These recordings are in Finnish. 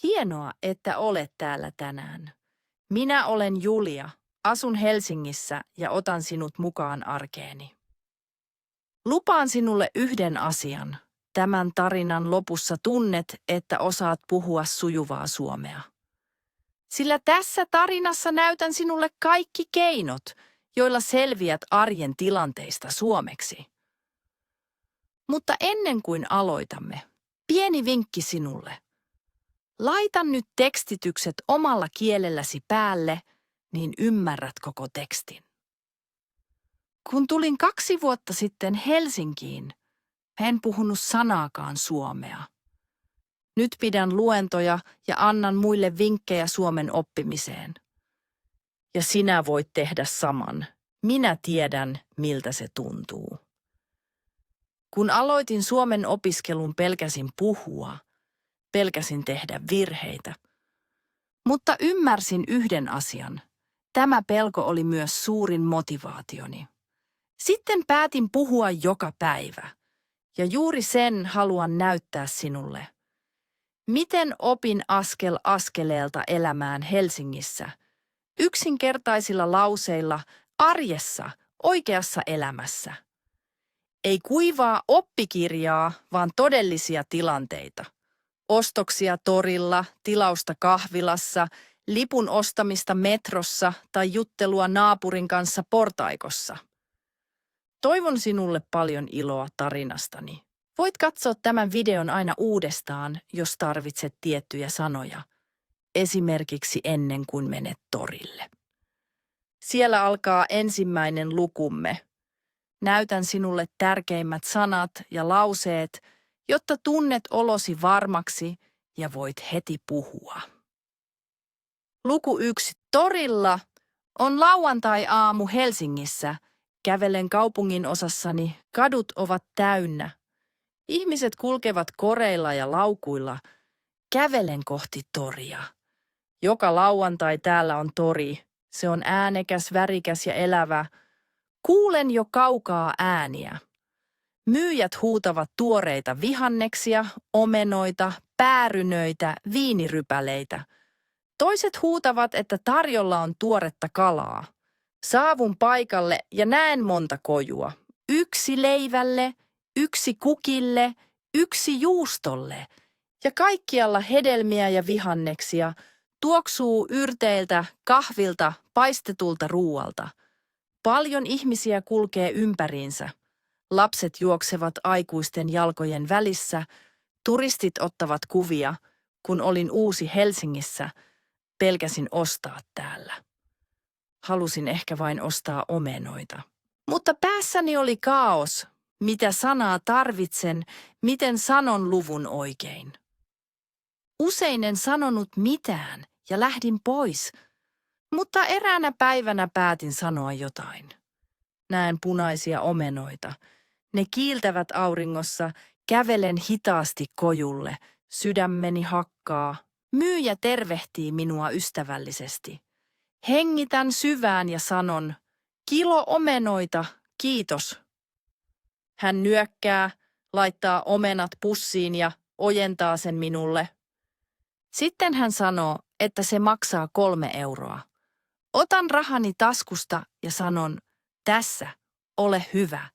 Hienoa, että olet täällä tänään. Minä olen Julia, asun Helsingissä ja otan sinut mukaan arkeeni. Lupaan sinulle yhden asian. Tämän tarinan lopussa tunnet, että osaat puhua sujuvaa suomea. Sillä tässä tarinassa näytän sinulle kaikki keinot, joilla selviät arjen tilanteista suomeksi. Mutta ennen kuin aloitamme, pieni vinkki sinulle. Laita nyt tekstitykset omalla kielelläsi päälle, niin ymmärrät koko tekstin. Kun tulin 2 vuotta sitten Helsinkiin, en puhunut sanaakaan suomea. Nyt pidän luentoja ja annan muille vinkkejä suomen oppimiseen. Ja sinä voit tehdä saman. Minä tiedän, miltä se tuntuu. Kun aloitin suomen opiskelun, pelkäsin puhua. Pelkäsin tehdä virheitä. Mutta ymmärsin yhden asian. Tämä pelko oli myös suurin motivaationi. Sitten päätin puhua joka päivä. Ja juuri sen haluan näyttää sinulle. Miten opin askel askeleelta elämään Helsingissä? Yksinkertaisilla lauseilla, arjessa, oikeassa elämässä. Ei kuivaa oppikirjaa, vaan todellisia tilanteita. Ostoksia torilla, tilausta kahvilassa, lipun ostamista metrossa tai juttelua naapurin kanssa portaikossa. Toivon sinulle paljon iloa tarinastani. Voit katsoa tämän videon aina uudestaan, jos tarvitset tiettyjä sanoja. Esimerkiksi ennen kuin menet torille. Siellä alkaa ensimmäinen lukumme. Näytän sinulle tärkeimmät sanat ja lauseet, jotta tunnet olosi varmaksi ja voit heti puhua. Luku 1. Torilla on lauantai-aamu Helsingissä. Kävelen kaupungin osassani, kadut ovat täynnä. Ihmiset kulkevat koreilla ja laukuilla. Kävelen kohti toria. Joka lauantai täällä on tori. Se on äänekäs, värikäs ja elävä. Kuulen jo kaukaa ääniä. Myyjät huutavat tuoreita vihanneksia, omenoita, päärynöitä, viinirypäleitä. Toiset huutavat, että tarjolla on tuoretta kalaa. Saavun paikalle ja näen monta kojua. 1 leivälle, 1 kukille, 1 juustolle. Ja kaikkialla hedelmiä ja vihanneksia, tuoksuu yrteiltä, kahvilta, paistetulta ruualta. Paljon ihmisiä kulkee ympäriinsä. Lapset juoksevat aikuisten jalkojen välissä, turistit ottavat kuvia. Kun olin uusi Helsingissä, pelkäsin ostaa täällä. Halusin ehkä vain ostaa omenoita. Mutta päässäni oli kaos. Mitä sanaa tarvitsen, miten sanon luvun oikein. Usein en sanonut mitään ja lähdin pois, mutta eräänä päivänä päätin sanoa jotain. Näen punaisia omenoita. Ne kiiltävät auringossa, kävelen hitaasti kojulle, sydämeni hakkaa. Myyjä tervehtii minua ystävällisesti. Hengitän syvään ja sanon, 1 omenoita, kiitos. Hän nyökkää, laittaa omenat pussiin ja ojentaa sen minulle. Sitten hän sanoo, että se maksaa 3 euroa. Otan rahani taskusta ja sanon, tässä, ole hyvä.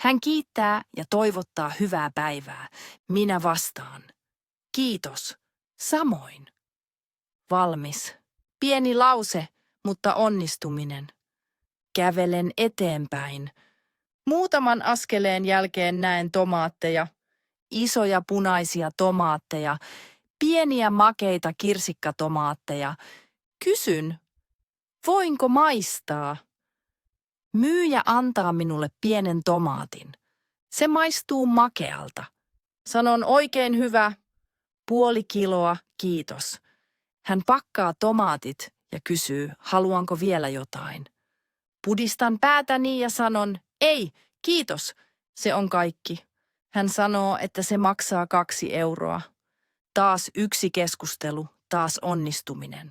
Hän kiittää ja toivottaa hyvää päivää. Minä vastaan. Kiitos. Samoin. Valmis. Pieni lause, mutta onnistuminen. Kävelen eteenpäin. Muutaman askeleen jälkeen näen tomaatteja. Isoja punaisia tomaatteja. Pieniä makeita kirsikkatomaatteja. Kysyn, voinko maistaa? Myyjä antaa minulle pienen tomaatin. Se maistuu makealta. Sanon oikein hyvä, 0,5 kiloa, kiitos. Hän pakkaa tomaatit ja kysyy, haluanko vielä jotain. Pudistan päätäni ja sanon, ei, kiitos, se on kaikki. Hän sanoo, että se maksaa 2 euroa. Taas yksi keskustelu, taas onnistuminen.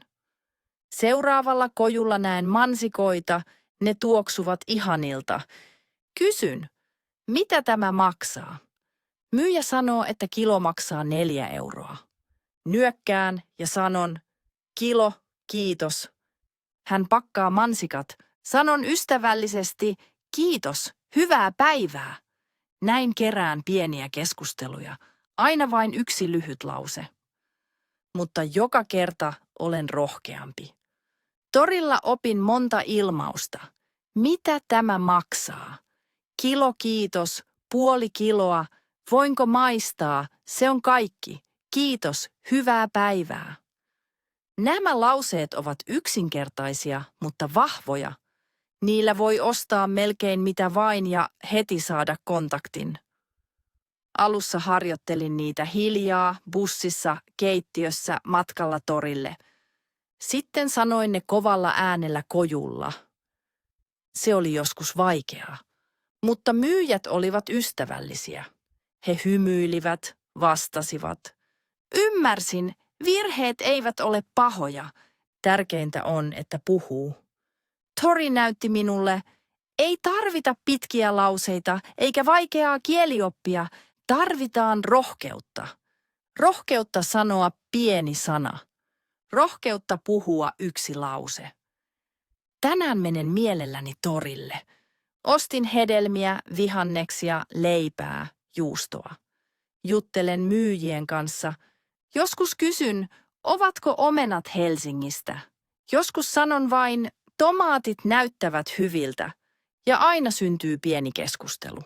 Seuraavalla kojulla näen mansikoita, ne tuoksuvat ihanilta. Kysyn, mitä tämä maksaa? Myyjä sanoo, että kilo maksaa 4 euroa. Nyökkään ja sanon, kilo, kiitos. Hän pakkaa mansikat. Sanon ystävällisesti, kiitos, hyvää päivää. Näin kerään pieniä keskusteluja. Aina vain yksi lyhyt lause. Mutta joka kerta olen rohkeampi. Torilla opin monta ilmausta. Mitä tämä maksaa? Kilo kiitos, puoli kiloa, voinko maistaa, se on kaikki. Kiitos, hyvää päivää. Nämä lauseet ovat yksinkertaisia, mutta vahvoja. Niillä voi ostaa melkein mitä vain ja heti saada kontaktin. Alussa harjoittelin niitä hiljaa, bussissa, keittiössä, matkalla torille. Sitten sanoin ne kovalla äänellä kojulla. Se oli joskus vaikeaa, mutta myyjät olivat ystävällisiä. He hymyilivät, vastasivat. Ymmärsin, virheet eivät ole pahoja. Tärkeintä on, että puhuu. Tori näytti minulle, ei tarvita pitkiä lauseita eikä vaikeaa kielioppia, tarvitaan rohkeutta. Rohkeutta sanoa pieni sana. Rohkeutta puhua yksi lause. Tänään menen mielelläni torille. Ostin hedelmiä, vihanneksia, leipää, juustoa. Juttelen myyjien kanssa. Joskus kysyn, ovatko omenat Helsingistä? Joskus sanon vain, tomaatit näyttävät hyviltä. Ja aina syntyy pieni keskustelu.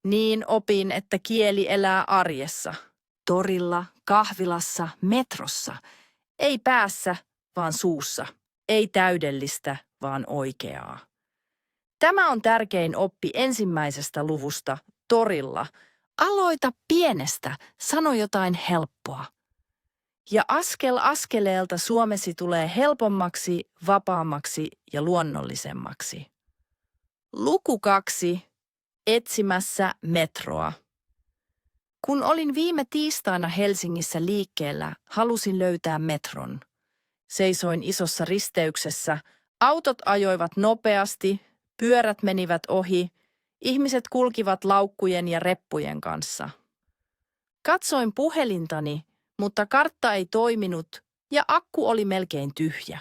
Niin opin, että kieli elää arjessa. Torilla, kahvilassa, metrossa. Ei päässä, vaan suussa. Ei täydellistä, vaan oikeaa. Tämä on tärkein oppi ensimmäisestä luvusta, torilla. Aloita pienestä, sano jotain helppoa. Ja askel askeleelta Suomesi tulee helpommaksi, vapaammaksi ja luonnollisemmaksi. Luku 2. Etsimässä metroa. Kun olin viime tiistaina Helsingissä liikkeellä, halusin löytää metron. Seisoin isossa risteyksessä, autot ajoivat nopeasti, pyörät menivät ohi, ihmiset kulkivat laukkujen ja reppujen kanssa. Katsoin puhelintani, mutta kartta ei toiminut ja akku oli melkein tyhjä.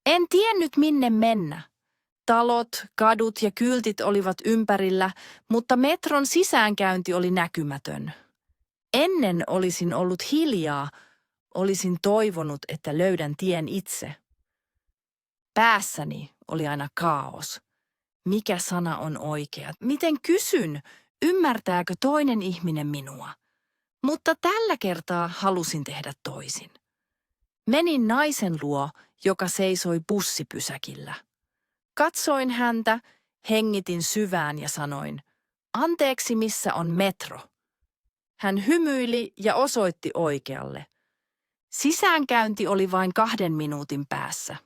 En tiennyt minne mennä. Talot, kadut ja kyltit olivat ympärillä, mutta metron sisäänkäynti oli näkymätön. Ennen olisin ollut hiljaa, olisin toivonut, että löydän tien itse. Päässäni oli aina kaos. Mikä sana on oikea? Miten kysyn? Ymmärtääkö toinen ihminen minua? Mutta tällä kertaa halusin tehdä toisin. Menin naisen luo, joka seisoi bussipysäkillä. Katsoin häntä, hengitin syvään ja sanoin, anteeksi missä on metro. Hän hymyili ja osoitti oikealle. Sisäänkäynti oli vain 2 minuutin päässä.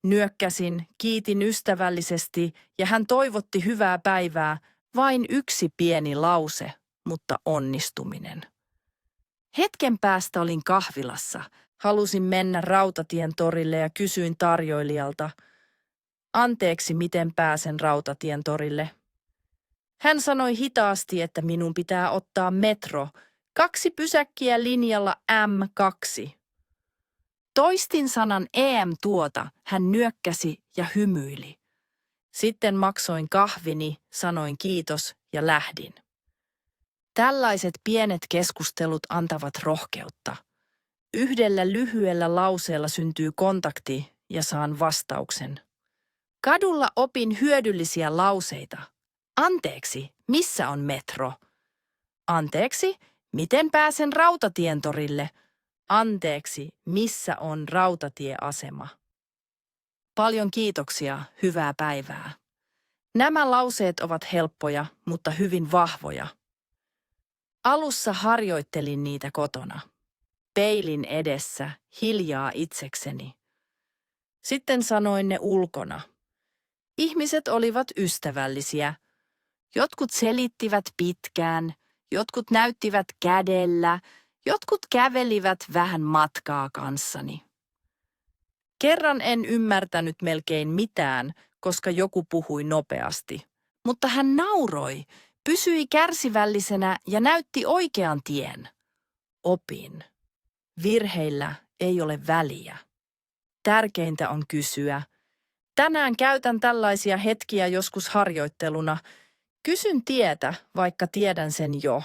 Nyökkäsin, kiitin ystävällisesti ja hän toivotti hyvää päivää, vain yksi pieni lause, mutta onnistuminen. Hetken päästä olin kahvilassa. Halusin mennä Rautatien torille ja kysyin tarjoilijalta, anteeksi, miten pääsen Rautatien torille. Hän sanoi hitaasti, että minun pitää ottaa metro, 2 pysäkkiä linjalla M2. Toistin sanan EM hän nyökkäsi ja hymyili. Sitten maksoin kahvini, sanoin kiitos ja lähdin. Tällaiset pienet keskustelut antavat rohkeutta. Yhdellä lyhyellä lauseella syntyy kontakti ja saan vastauksen. Kadulla opin hyödyllisiä lauseita. Anteeksi, missä on metro? Anteeksi, miten pääsen Rautatien torille? Anteeksi, missä on rautatieasema? Paljon kiitoksia, hyvää päivää. Nämä lauseet ovat helppoja, mutta hyvin vahvoja. Alussa harjoittelin niitä kotona. Peilin edessä, hiljaa itsekseni. Sitten sanoin ne ulkona. Ihmiset olivat ystävällisiä. Jotkut selittivät pitkään, jotkut näyttivät kädellä, jotkut kävelivät vähän matkaa kanssani. Kerran en ymmärtänyt melkein mitään, koska joku puhui nopeasti. Mutta hän nauroi, pysyi kärsivällisenä ja näytti oikean tien. Opin. Virheillä ei ole väliä. Tärkeintä on kysyä. Tänään käytän tällaisia hetkiä joskus harjoitteluna. Kysyn tietä, vaikka tiedän sen jo.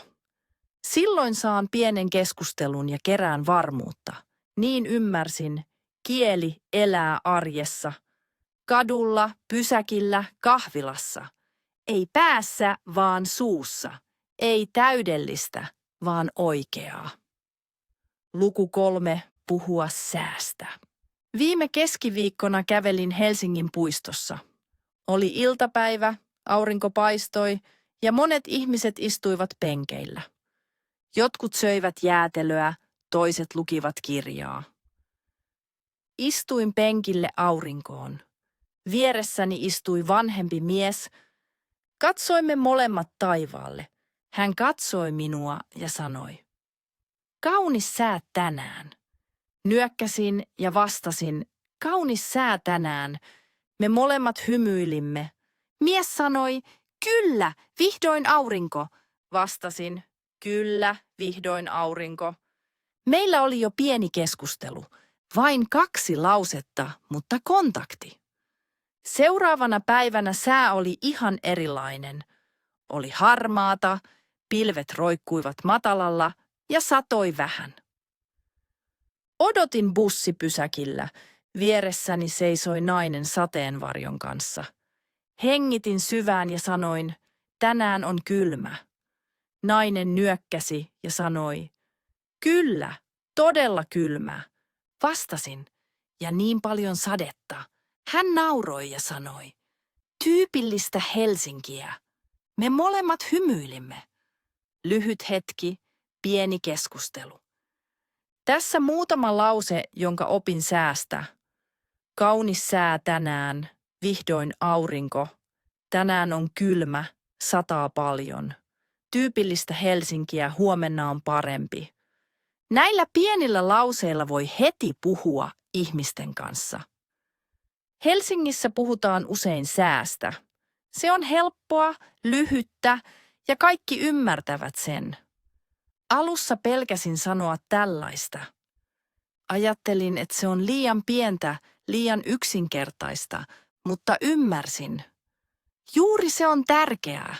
Silloin saan pienen keskustelun ja kerään varmuutta. Niin ymmärsin, kieli elää arjessa. Kadulla, pysäkillä, kahvilassa. Ei päässä, vaan suussa. Ei täydellistä, vaan oikeaa. Luku 3. Puhua säästä. Viime keskiviikkona kävelin Helsingin puistossa. Oli iltapäivä, aurinko paistoi ja monet ihmiset istuivat penkeillä. Jotkut söivät jäätelöä, toiset lukivat kirjaa. Istuin penkille aurinkoon. Vieressäni istui vanhempi mies. Katsoimme molemmat taivaalle. Hän katsoi minua ja sanoi, kaunis sää tänään. Nyökkäsin ja vastasin, kaunis sää tänään. Me molemmat hymyilimme. Mies sanoi, kyllä, vihdoin aurinko. Vastasin, kyllä, vihdoin aurinko. Meillä oli jo pieni keskustelu. Vain 2 lausetta, mutta kontakti. Seuraavana päivänä sää oli ihan erilainen. Oli harmaata, pilvet roikkuivat matalalla ja satoi vähän. Odotin bussipysäkillä. Vieressäni seisoi nainen sateenvarjon kanssa. Hengitin syvään ja sanoin, tänään on kylmä. Nainen nyökkäsi ja sanoi, kyllä, todella kylmä. Vastasin, ja niin paljon sadetta. Hän nauroi ja sanoi, tyypillistä Helsinkiä. Me molemmat hymyilimme. Lyhyt hetki, pieni keskustelu. Tässä muutama lause, jonka opin säästä. Kaunis sää tänään, vihdoin aurinko. Tänään on kylmä, sataa paljon. Tyypillistä Helsinkiä, huomenna on parempi. Näillä pienillä lauseilla voi heti puhua ihmisten kanssa. Helsingissä puhutaan usein säästä. Se on helppoa, lyhyttä ja kaikki ymmärtävät sen. Alussa pelkäsin sanoa tällaista. Ajattelin, että se on liian pientä, liian yksinkertaista, mutta ymmärsin. Juuri se on tärkeää.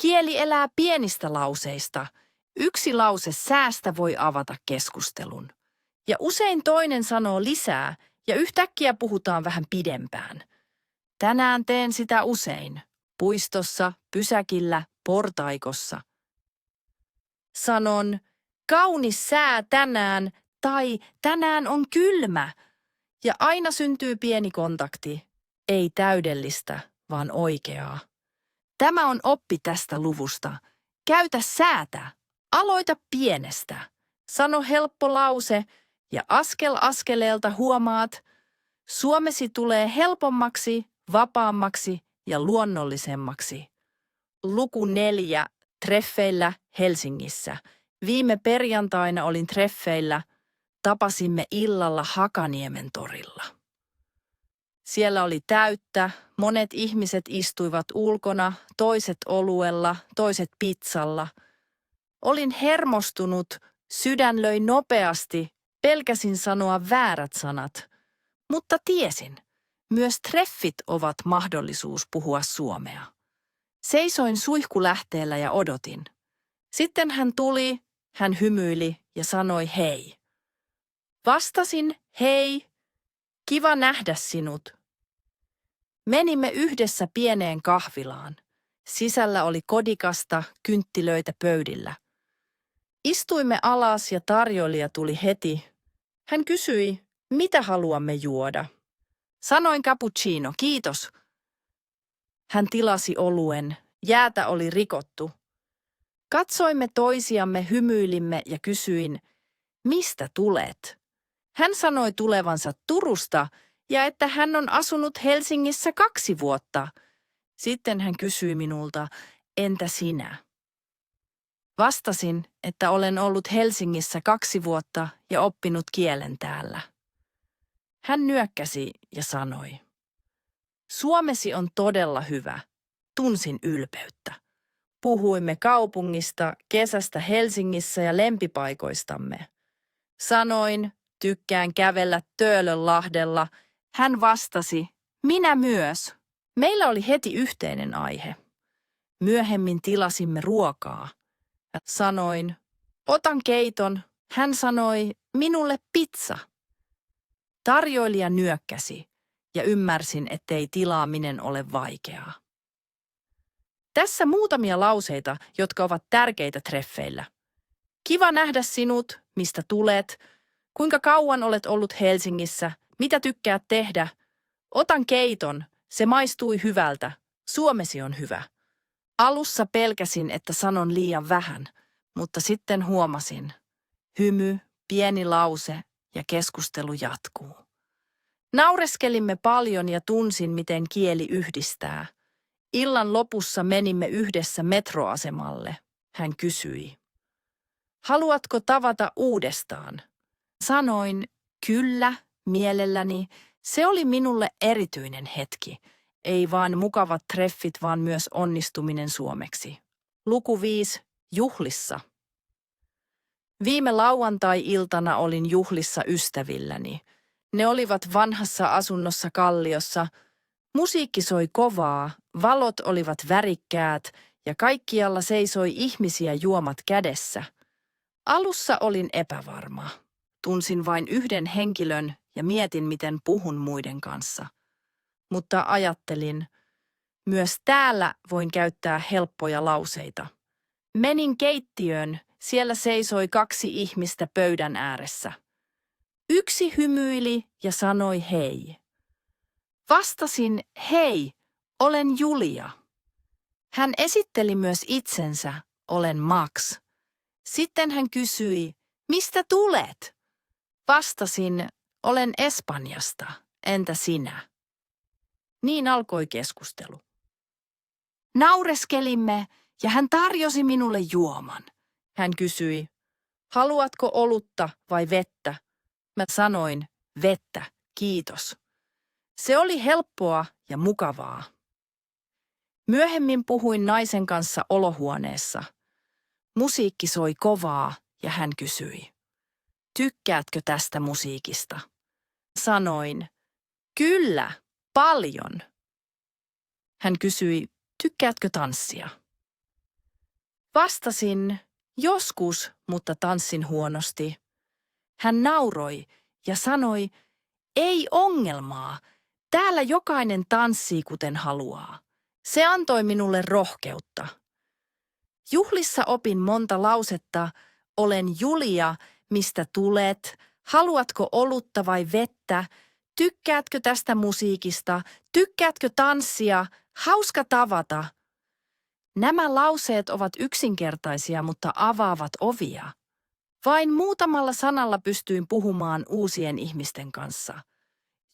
Kieli elää pienistä lauseista. Yksi lause säästä voi avata keskustelun. Ja usein toinen sanoo lisää ja yhtäkkiä puhutaan vähän pidempään. Tänään teen sitä usein. Puistossa, pysäkillä, portaikossa. Sanon, kaunis sää tänään tai tänään on kylmä. Ja aina syntyy pieni kontakti. Ei täydellistä, vaan oikeaa. Tämä on oppi tästä luvusta. Käytä säätä. Aloita pienestä. Sano helppo lause ja askel askeleelta huomaat, suomesi tulee helpommaksi, vapaammaksi ja luonnollisemmaksi. Luku 4. Treffeillä Helsingissä. Viime perjantaina olin treffeillä. Tapasimme illalla Hakaniemen torilla. Siellä oli täyttä, monet ihmiset istuivat ulkona, toiset oluella, toiset pizzalla. Olin hermostunut, sydän löi nopeasti, pelkäsin sanoa väärät sanat. Mutta tiesin, myös treffit ovat mahdollisuus puhua suomea. Seisoin suihkulähteellä ja odotin. Sitten hän tuli, hän hymyili ja sanoi hei. Vastasin hei, kiva nähdä sinut. Menimme yhdessä pieneen kahvilaan. Sisällä oli kodikasta, kynttilöitä pöydillä. Istuimme alas ja tarjoilija tuli heti. Hän kysyi, mitä haluamme juoda. Sanoin cappuccino, kiitos. Hän tilasi oluen, jäätä oli rikottu. Katsoimme toisiamme, hymyilimme ja kysyin, mistä tulet? Hän sanoi tulevansa Turusta ja että hän on asunut Helsingissä 2 vuotta. Sitten hän kysyi minulta, entä sinä? Vastasin, että olen ollut Helsingissä 2 vuotta ja oppinut kielen täällä. Hän nyökkäsi ja sanoi, suomesi on todella hyvä. Tunsin ylpeyttä. Puhuimme kaupungista, kesästä Helsingissä ja lempipaikoistamme. Sanoin, tykkään kävellä Töölönlahdella. Hän vastasi, minä myös. Meillä oli heti yhteinen aihe. Myöhemmin tilasimme ruokaa. Sanoin, otan keiton. Hän sanoi, minulle pizza. Tarjoilija nyökkäsi ja ymmärsin, ettei tilaaminen ole vaikeaa. Tässä muutamia lauseita, jotka ovat tärkeitä treffeillä. Kiva nähdä sinut, mistä tulet, kuinka kauan olet ollut Helsingissä, mitä tykkäät tehdä. Otan keiton, se maistui hyvältä, suomesi on hyvä. Alussa pelkäsin, että sanon liian vähän, mutta sitten huomasin. Hymy, pieni lause ja keskustelu jatkuu. Naureskelimme paljon ja tunsin, miten kieli yhdistää. Illan lopussa menimme yhdessä metroasemalle. Hän kysyi. Haluatko tavata uudestaan? Sanoin, kyllä, mielelläni. Se oli minulle erityinen hetki. Ei vain mukavat treffit, vaan myös onnistuminen suomeksi. Luku 5. Juhlissa. Viime lauantai-iltana olin juhlissa ystävilläni. Ne olivat vanhassa asunnossa Kalliossa. Musiikki soi kovaa, valot olivat värikkäät ja kaikkialla seisoi ihmisiä juomat kädessä. Alussa olin epävarma. Tunsin vain yhden henkilön ja mietin, miten puhun muiden kanssa. Mutta ajattelin, myös täällä voin käyttää helppoja lauseita. Menin keittiöön, siellä seisoi 2 ihmistä pöydän ääressä. Yksi hymyili ja sanoi hei. Vastasin, hei, olen Julia. Hän esitteli myös itsensä, olen Max. Sitten hän kysyi, mistä tulet? Vastasin, olen Espanjasta, entä sinä? Niin alkoi keskustelu. Naureskelimme ja hän tarjosi minulle juoman. Hän kysyi, haluatko olutta vai vettä? Mä sanoin, vettä, kiitos. Se oli helppoa ja mukavaa. Myöhemmin puhuin naisen kanssa olohuoneessa. Musiikki soi kovaa ja hän kysyi, tykkäätkö tästä musiikista? Sanoin, kyllä, paljon. Hän kysyi, tykkäätkö tanssia? Vastasin, joskus, mutta tanssin huonosti. Hän nauroi ja sanoi, ei ongelmaa, täällä jokainen tanssii kuten haluaa. Se antoi minulle rohkeutta. Juhlissa opin monta lausetta, olen Julia, mistä tulet, haluatko olutta vai vettä, tykkäätkö tästä musiikista, tykkäätkö tanssia, hauska tavata. Nämä lauseet ovat yksinkertaisia, mutta avaavat ovia. Vain muutamalla sanalla pystyin puhumaan uusien ihmisten kanssa.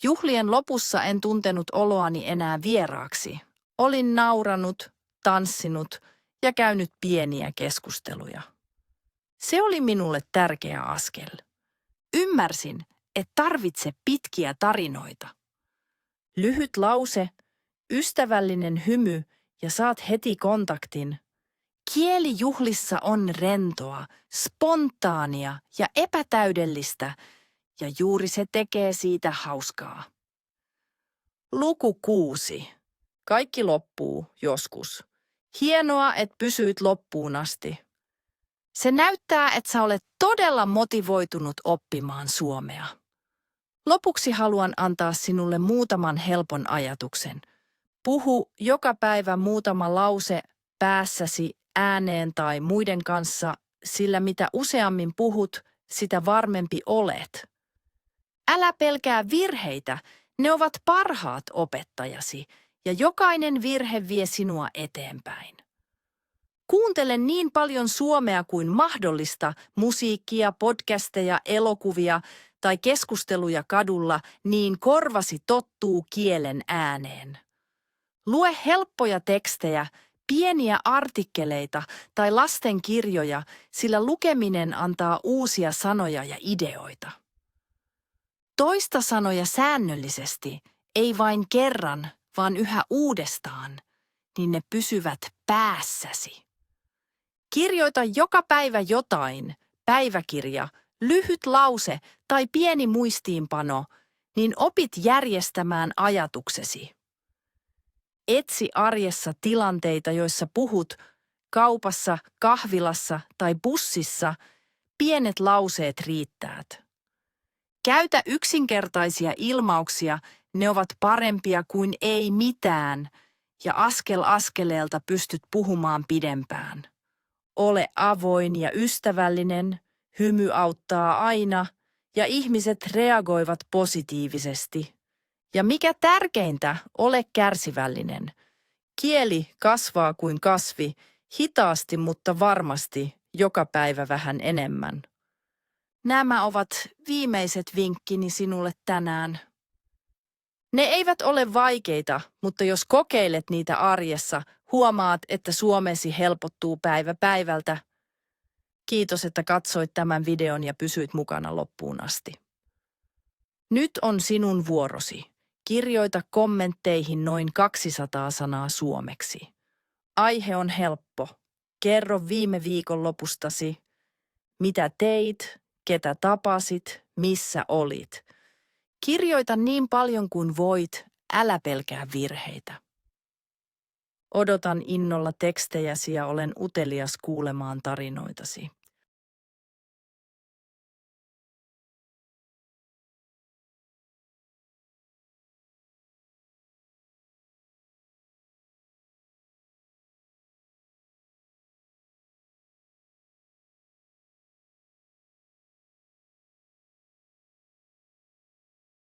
Juhlien lopussa en tuntenut oloani enää vieraaksi. Olin nauranut, tanssinut ja käynyt pieniä keskusteluja. Se oli minulle tärkeä askel. Ymmärsin, et tarvitse pitkiä tarinoita. Lyhyt lause, ystävällinen hymy ja saat heti kontaktin. Kieli juhlissa on rentoa, spontaania ja epätäydellistä, ja juuri se tekee siitä hauskaa. Luku 6. Kaikki loppuu joskus. Hienoa, että pysyit loppuun asti. Se näyttää, että sä olet todella motivoitunut oppimaan suomea. Lopuksi haluan antaa sinulle muutaman helpon ajatuksen. Puhu joka päivä muutama lause päässäsi ääneen tai muiden kanssa, sillä mitä useammin puhut, sitä varmempi olet. Älä pelkää virheitä, ne ovat parhaat opettajasi, ja jokainen virhe vie sinua eteenpäin. Kuuntele niin paljon suomea kuin mahdollista, musiikkia, podcasteja, elokuvia tai keskusteluja kadulla, niin korvasi tottuu kielen ääneen. Lue helppoja tekstejä, pieniä artikkeleita tai lastenkirjoja, sillä lukeminen antaa uusia sanoja ja ideoita. Toista sanoja säännöllisesti, ei vain kerran, vaan yhä uudestaan, niin ne pysyvät päässäsi. Kirjoita joka päivä jotain, päiväkirja, lyhyt lause tai pieni muistiinpano, niin opit järjestämään ajatuksesi. Etsi arjessa tilanteita, joissa puhut kaupassa, kahvilassa tai bussissa, pienet lauseet riittävät. Käytä yksinkertaisia ilmauksia, ne ovat parempia kuin ei mitään, ja askel askeleelta pystyt puhumaan pidempään. Ole avoin ja ystävällinen, hymy auttaa aina, ja ihmiset reagoivat positiivisesti. Ja mikä tärkeintä, ole kärsivällinen. Kieli kasvaa kuin kasvi, hitaasti mutta varmasti, joka päivä vähän enemmän. Nämä ovat viimeiset vinkkini sinulle tänään. Ne eivät ole vaikeita, mutta jos kokeilet niitä arjessa, huomaat, että suomesi helpottuu päivä päivältä. Kiitos, että katsoit tämän videon ja pysyit mukana loppuun asti. Nyt on sinun vuorosi. Kirjoita kommentteihin noin 200 sanaa suomeksi. Aihe on helppo. Kerro viime viikonlopustasi. Mitä teit, ketä tapasit, missä olit. Kirjoita niin paljon kuin voit, älä pelkää virheitä. Odotan innolla tekstejäsi ja olen utelias kuulemaan tarinoitasi.